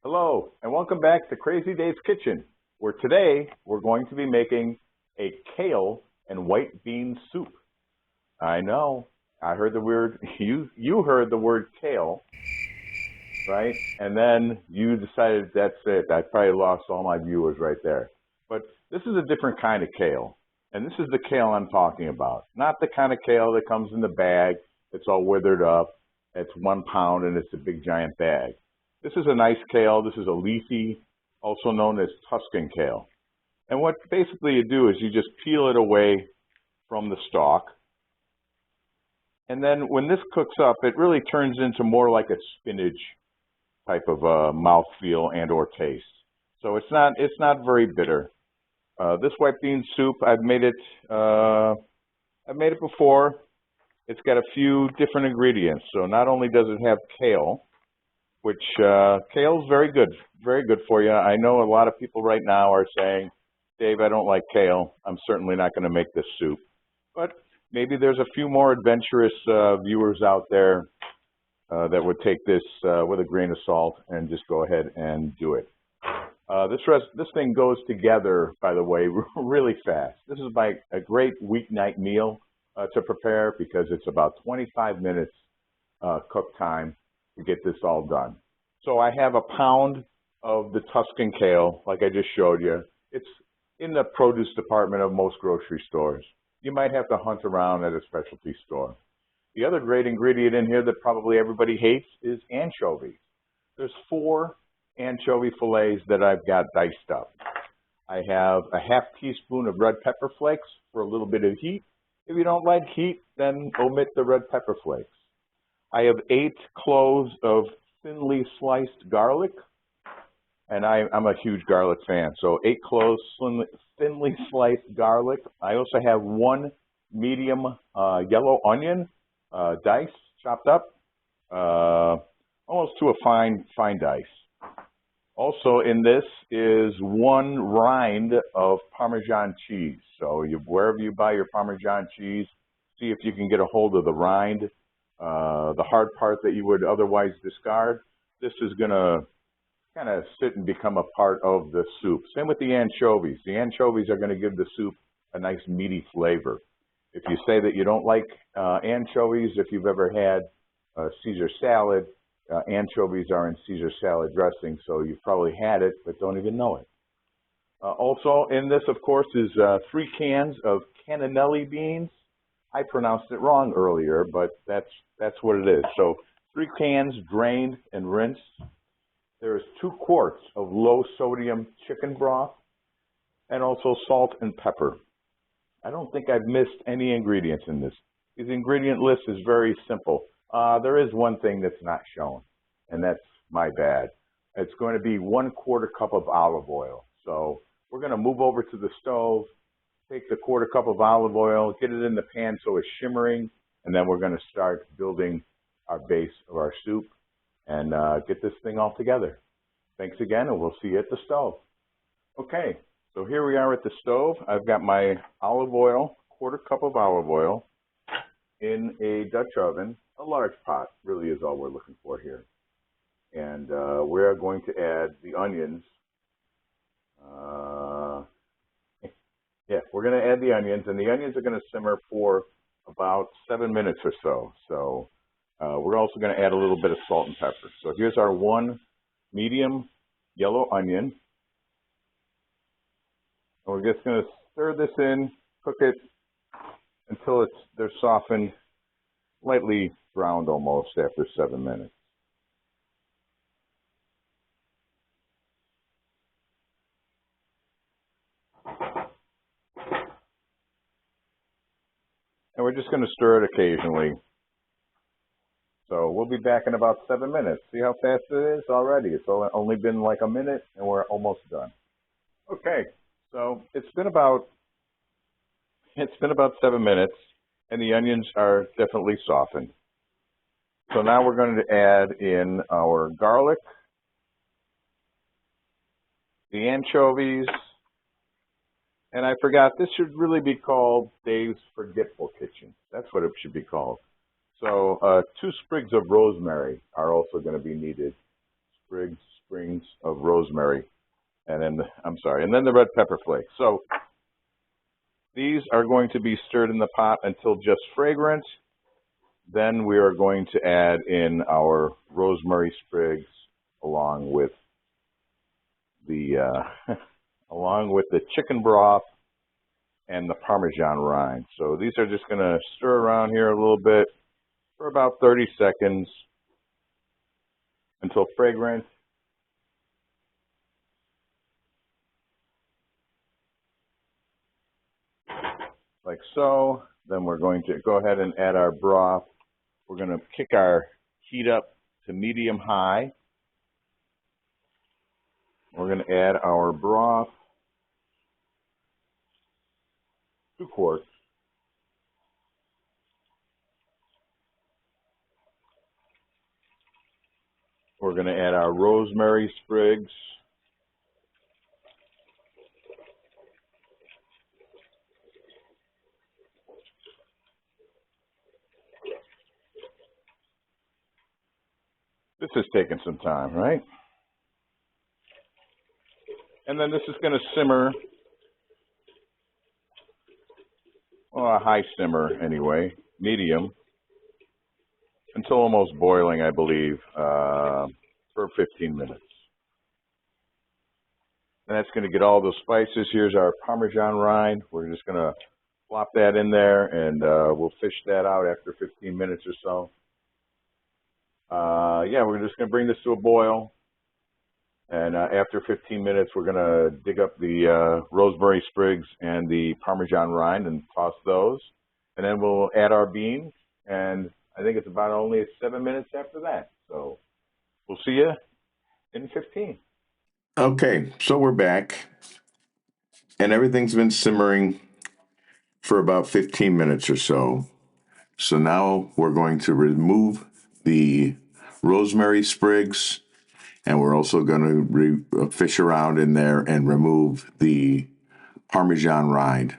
Hello, and welcome back to Crazy Dave's Kitchen, where today we're going to be making a kale and white bean soup. I know, I heard the word, you heard the word kale, right? And then you decided that's it. I probably lost all my viewers right there. But this is a different kind of kale, and this is the kale I'm talking about. Not the kind of kale that comes in the bag, it's all withered up, it's 1 pound, and it's a big giant bag. This is a nice kale. This is a leafy, also known as Tuscan kale. And what basically you do is you just peel it away from the stalk. And then when this cooks up, it really turns into more like a spinach type of mouthfeel and or taste. So it's not very bitter. This white bean soup, I've made it before. It's got a few different ingredients. So not only does it have kale, which kale is very good for you. I know a lot of people right now are saying, Dave, I don't like kale. I'm certainly not going to make this soup. But maybe there's a few more adventurous viewers out there that would take this with a grain of salt and just go ahead and do it. This thing goes together, by the way, really fast. This is a great weeknight meal to prepare because it's about 25 minutes cook time to get this all done. So I have a pound of the Tuscan kale, like I just showed you. It's in the produce department of most grocery stores. You might have to hunt around at a specialty store. The other great ingredient in here that probably everybody hates is anchovies. There's 4 anchovy fillets that I've got diced up. I have a ½ teaspoon of red pepper flakes for a little bit of heat. If you don't like heat, then omit the red pepper flakes. I have 8 cloves of thinly sliced garlic, and I'm a huge garlic fan, so 8 cloves thinly sliced garlic. I also have 1 medium yellow onion, diced, chopped up, almost to a fine dice. Also in this is 1 rind of Parmesan cheese. So wherever you buy your Parmesan cheese, see if you can get a hold of the rind. The hard part that you would otherwise discard, this is going to kind of sit and become a part of the soup. Same with the anchovies. The anchovies are going to give the soup a nice meaty flavor. If you say that you don't like anchovies, if you've ever had Caesar salad, anchovies are in Caesar salad dressing, so you've probably had it but don't even know it. Also in this, of course, is 3 cans of cannellini beans. I pronounced it wrong earlier, but that's what it is. So 3 cans drained and rinsed. There's 2 quarts of low sodium chicken broth and also salt and pepper. I don't think I've missed any ingredients in this. This ingredient list is very simple. There is one thing that's not shown, and that's my bad. It's going to be 1/4 cup of olive oil. So we're going to move over to the stove, take the 1/4 cup of olive oil, get it in the pan so it's shimmering, and then we're going to start building our base of our soup and get this thing all together. Thanks again, and we'll see you at the stove. Okay, so here we are at the stove. I've got my olive oil, 1/4 cup of olive oil, in a Dutch oven. A large pot really is all we're looking for here. And we're going to add the onions. We're going to add the onions, and the onions are going to simmer for about 7 minutes or so. So we're also going to add a little bit of salt and pepper. So here's our 1 medium yellow onion. And we're just going to stir this in, cook it until they're softened, lightly browned almost after 7 minutes. And we're just going to stir it occasionally. So we'll be back in about 7 minutes. See how fast it is already? It's only been like a minute and we're almost done. Okay, so it's been about 7 minutes and the onions are definitely softened. So now we're going to add in our garlic, the anchovies, And I forgot, this should really be called Dave's Forgetful Kitchen. That's what it should be called. So 2 sprigs of rosemary are also going to be needed. Sprigs of rosemary. And then, and then the red pepper flakes. So these are going to be stirred in the pot until just fragrant. Then we are going to add in our rosemary sprigs along with the along with the chicken broth and the Parmesan rind. So these are just going to stir around here a little bit for about 30 seconds until fragrant. Like so. Then we're going to go ahead and add our broth. We're going to kick our heat up to medium-high. We're going to add our broth, 2 quarts. We're going to add our rosemary sprigs. This is taking some time, right? And then this is going to simmer, well, a high simmer anyway, medium, until almost boiling, I believe, for 15 minutes. And that's going to get all those spices. Here's our Parmesan rind. We're just going to plop that in there, and we'll fish that out after 15 minutes or so. Yeah, we're just going to bring this to a boil. And after 15 minutes, we're going to dig up the rosemary sprigs and the Parmesan rind and toss those. And then we'll add our beans. And I think it's about only 7 minutes after that. So we'll see you in 15. Okay, so we're back. And everything's been simmering for about 15 minutes or so. So now we're going to remove the rosemary sprigs, and we're also going to fish around in there and remove the Parmesan rind.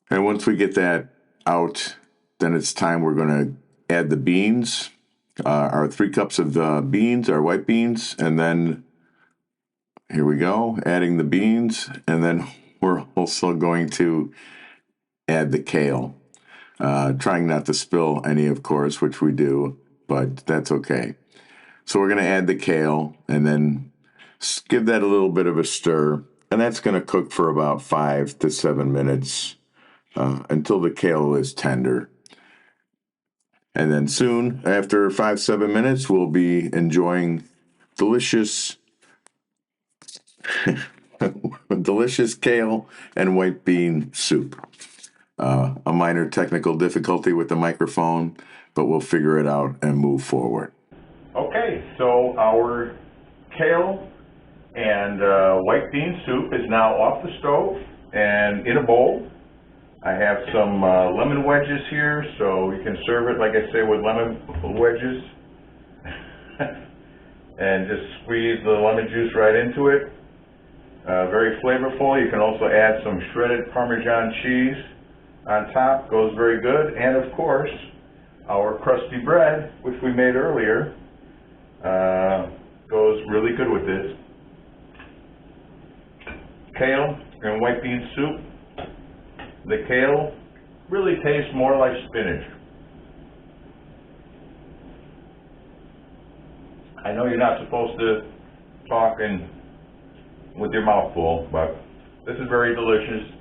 And once we get that out, then it's time we're going to add the beans, our 3 cups of beans, our white beans, and then here we go, adding the beans, and then we're also going to add the kale. Trying not to spill any, of course, which we do, but that's okay. So we're going to add the kale and then give that a little bit of a stir, and that's going to cook for about 5 to 7 minutes until the kale is tender. And then soon, after 5, 7 minutes, we'll be enjoying delicious delicious kale and white bean soup. A minor technical difficulty with the microphone, but we'll figure it out and move forward. Okay, so our kale and white bean soup is now off the stove and in a bowl. I have some lemon wedges here, so you can serve it, like I say, with lemon wedges. And just squeeze the lemon juice right into it. Very flavorful. You can also add some shredded Parmesan cheese on top. Goes very good. And of course, our crusty bread, which we made earlier, goes really good with this. Kale and white bean soup. The kale really tastes more like spinach. I know you're not supposed to talk with your mouth full, but this is very delicious.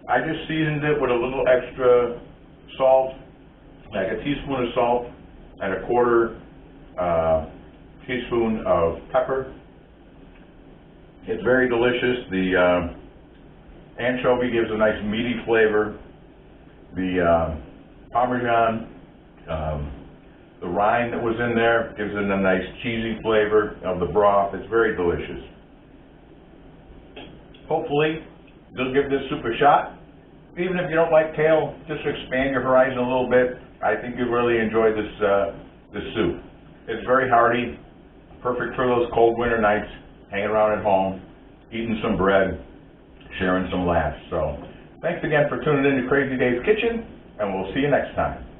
I just seasoned it with a little extra salt, like a teaspoon of salt and a quarter teaspoon of pepper. It's very delicious. The anchovy gives a nice meaty flavor. The Parmesan, the rind that was in there gives it a nice cheesy flavor of the broth. It's very delicious. Hopefully, you'll give this soup a shot. Even if you don't like kale, just to expand your horizon a little bit, I think you'll really enjoy this soup. It's very hearty, perfect for those cold winter nights, hanging around at home, eating some bread, sharing some laughs. So thanks again for tuning in to Crazy Dave's Kitchen, and we'll see you next time.